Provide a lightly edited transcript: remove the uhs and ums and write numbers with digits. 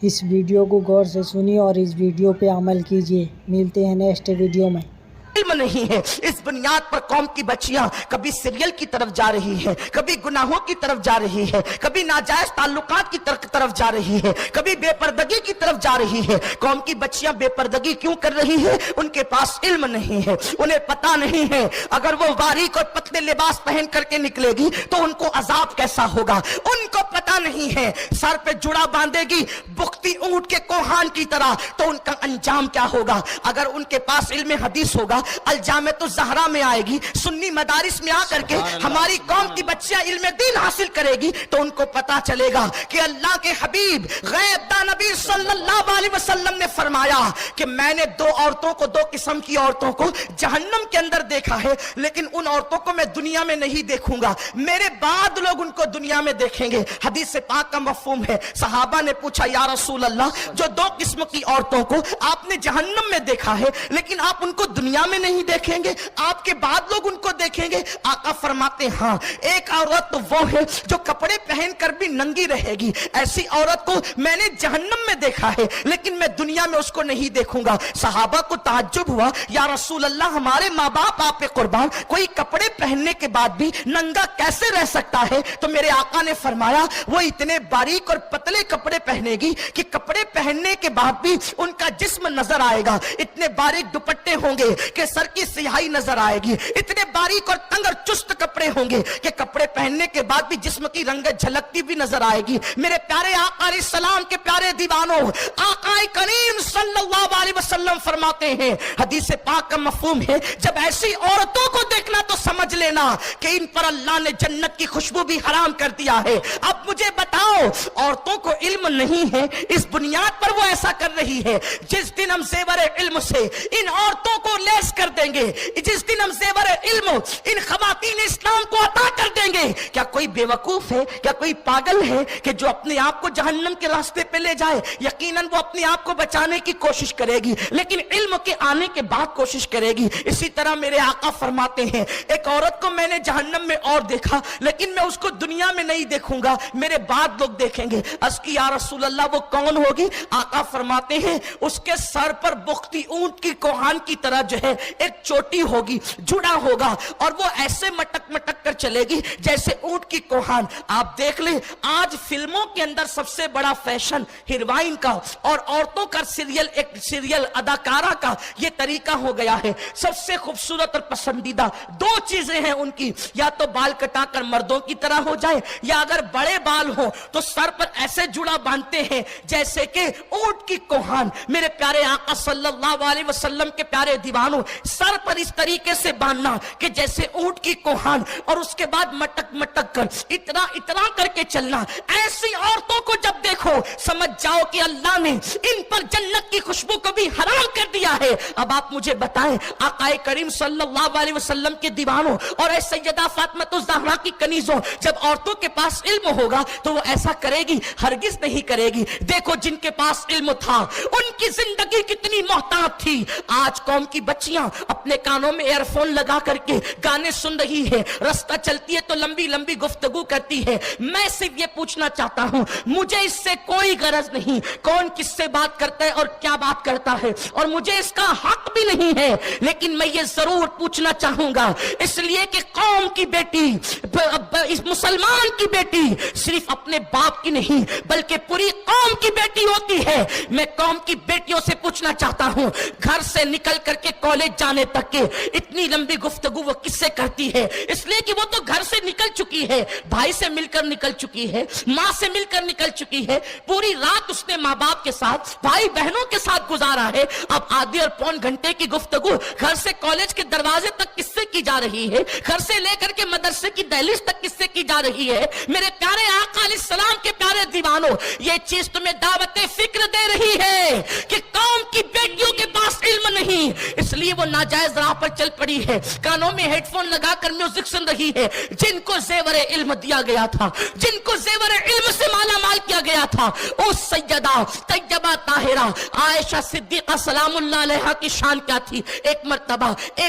اس video کو غور سے سنیے اور اس ویڈیو پہ عمل کیجیے۔ ملتے ہیں نیکسٹ ویڈیو میں۔ علم نہیں ہے، اس بنیاد پر قوم کی بچیاں کبھی سیریل کی طرف جا رہی ہیں، کبھی گناہوں کی طرف جا رہی ہے، کبھی ناجائز تعلقات کی طرف جا رہی ہے، کبھی بے پردگی کی طرف جا رہی ہے۔ قوم کی بچیاں بے پردگی کیوں کر رہی ہے؟ ان کے پاس علم نہیں ہے، انہیں پتہ نہیں ہے اگر وہ باریک اور پتلے لباس پہن کر کے نکلے گی تو ان کو عذاب کیسا ہوگا۔ ان کو پتہ نہیں ہے سر پہ جڑا باندھے گی بختی اونٹ کے کوہان کی طرح تو ان کا انجام کیا ہوگا۔ اگر ان کے پاس علم حدیث ہوگا، الجامعۃ الزہرا میں آئے گی، سنی مدارس میں آ کر کے ہماری قوم کی بچیاں علم دین حاصل کرے گی تو ان کو پتا چلے گا کہ اللہ کے حبیب غیب داں نبی صلی اللہ علیہ وسلم نے فرمایا کہ میں نے دو قسم کی عورتوں کو جہنم کے اندر دیکھا ہے، لیکن ان عورتوں کو میں دنیا میں نہیں دیکھوں گا، میرے بعد لوگ ان کو دنیا میں دیکھیں گے۔ حدیث پاک کا مفہوم ہے، صحابہ نے پوچھا یا رسول اللہ، جو دو قسم کی عورتوں کو آپ نے جہنم میں دیکھا ہے لیکن آپ ان کو دنیا میں نہیں دیکھیں گے، آپ کے بعد لوگ ان کو دیکھیں گے؟ آقا فرماتے ہاں، ایک عورت وہ ہے جو کپڑے پہن کر بھی ننگی رہے گی، ایسی عورت کو میں نے جہنم میں دیکھا ہے لیکن میں دنیا میں اس کو نہیں دیکھوں گا۔ صحابہ کو تعجب ہوا، یا رسول اللہ ہمارے ماں باپ آپ پہ قربان، کوئی کپڑے پہننے کے بعد بھی ننگا کیسے رہ سکتا ہے؟ تو میرے آقا نے فرمایا وہ اتنے باریک اور پتلے کپڑے پہنے گی کہ کپڑے پہننے کے بعد بھی ان کا جسم نظر آئے گا، اتنے باریک دوپٹے ہوں گے کہ سر کی سیاہی نظر آئے گی، اتنے باریک اور تنگ اور چست کپڑے ہوں گے کہ کپڑے پہننے کے بعد بھی جسم کی رنگت جھلکتی بھی نظر آئے گی۔ میرے پیارے آقا علیہ السلام کے پیارے دیوانوں، آقا کریم صلی اللہ علیہ وسلم فرماتے ہیں، حدیث پاک کا مفہوم ہے، جب ایسی عورتوں کو دیکھنا تو سمجھ لینا کہ ان پر اللہ نے جنت کی خوشبو بھی حرام کر دیا ہے۔ اب مجھے بتاؤ، عورتوں کو علم نہیں ہے، اس بنیاد پر وہ ایسا کر رہی ہے۔ جس دن ہم زیور علم سے ان عورتوں کو لیس کر دیں گے، جس دن ہم زیور علم ان خواتین اسلام کو عطا کر دیں گے، کیا کوئی بے وقوف ہے، کیا کوئی پاگل ہے کہ جو اپنے آپ کو جہنم کے راستے پہ لے جائے؟ یقیناً وہ اپنے آپ کو بچانے کی کوشش کرے گی لیکن علم کے آنے کے بعد کوشش کرے گی۔ اسی طرح میرے آقا فرماتے ہیں، ایک عورت کو میں نے جہنم میں اور دیکھا لیکن میں اس کو دنیا میں نہیں دیکھوں گا، میرے بعد لوگ دیکھیں گے۔ عرض کی یا رسول اللہ وہ کون ہوگی؟ آقا فرماتے ہیں اس کے سر پر بختی اونٹ کی کوہان کی طرح جو ہے ایک چوٹی ہوگی، جڑا ہوگا اور وہ ایسے مٹک مٹک کر چلے گی جیسے اونٹ کی کوہان۔ آپ دیکھ لیں، آج فلموں کے اندر سب سے بڑا فیشن ہیروائن کا اور عورتوں کا سیریل اداکارہ کا یہ طریقہ ہو گیا ہے۔ سب سے خوبصورت اور پسندیدہ دو چیزیں ہیں ان کی، یا تو بال کٹا کر مردوں کی طرح ہو جائے، یا اگر بڑے بال ہوں تو سر پر ایسے جڑا باندھتے ہیں جیسے کہ اونٹ کی کوہان۔ میرے پیارے آقا صلی اللہ علیہ وسلم کے پیارے دیوانوں، سر پر اس طریقے سے باندھنا کہ جیسے اونٹ کی کوہان، اور اس کے بعد مٹک مٹک کر اتنا کر کے چلنا۔ ایسی عورتوں کو جب دیکھو سمجھ جاؤ کہ اللہ نے ان پر جنت کی خوشبو کو بھی حرام کر دیا ہے۔ اب آپ مجھے بتائیں، آقا کریم صلی اللہ علیہ وسلم کے دیوانوں اور اے سیدہ فاطمہ الزہرا کی کنیزوں، جب عورتوں کے پاس علم ہوگا تو وہ ایسا کرے گی؟ ہرگز نہیں کرے گی۔ دیکھو جن کے پاس علم تھا ان کی زندگی کتنی محتاط تھی۔ آج قوم کی بچیاں اپنے کانوں میں ایئر فون لگا کر کے گانے سن رہی ہے، رستہ چلتی ہے تو لمبی لمبی گفتگو کرتی ہے۔ میں صرف یہ پوچھنا چاہتا ہوں، مجھے اس سے کوئی غرض نہیں کون کس سے بات کرتا ہے اور کیا بات کرتا ہے، اور مجھے اس کا حق بھی نہیں ہے، لیکن میں یہ ضرور پوچھنا چاہوں گا، اس لیے کہ قوم کی بیٹی، اس مسلمان کی بیٹی صرف اپنے باپ کی نہیں بلکہ پوری قوم کی بیٹی ہوتی ہے۔ میں قوم کی بیٹیوں سے پوچھنا چاہتا ہوں، گھر سے نکل کر کے کالج جانے تک کے اتنی لمبی گفتگو وہ کس سے کرتی ہے؟ اس لیے کہ وہ تو گھر سے نکل چکی ہے، بھائی سے مل کر نکل چکی ہے، ماں سے مل کر نکل چکی ہے، پوری رات اس نے ماں باپ کے ساتھ، بھائی بہنوں کے ساتھ گزارا ہے۔ اب آدھے اور پون گھنٹے کی گفتگو گھر سے کالج کے دروازے تک کس سے کی جا رہی ہے؟ گھر سے لے کر کے مدرسے کی دہلیز تک کس سے کی جا رہی ہے؟ میرے پیارے آقا علیہ السلام کے پیارے دیوانوں، یہ چیز تمہیں دعوت فکر دے رہی ہے کہ قوم کی بیٹیوں کے پاس علم نہیں، اس لیے وہ ناجائز راہ پر چل پڑی ہے، کانوں میں ہیڈ فون لگا کر میوزک سن رہی ہے۔ جن کو زیور علم دیا گیا تھا، جن کو زیور علم سے مالا مال کیا گیا تھا، اس سیدہ طیبہ طاہرہ عائشہ صدیقہ سلام اللہ علیہا کی شان کیا تھی؟ ایک مرتبہ ایک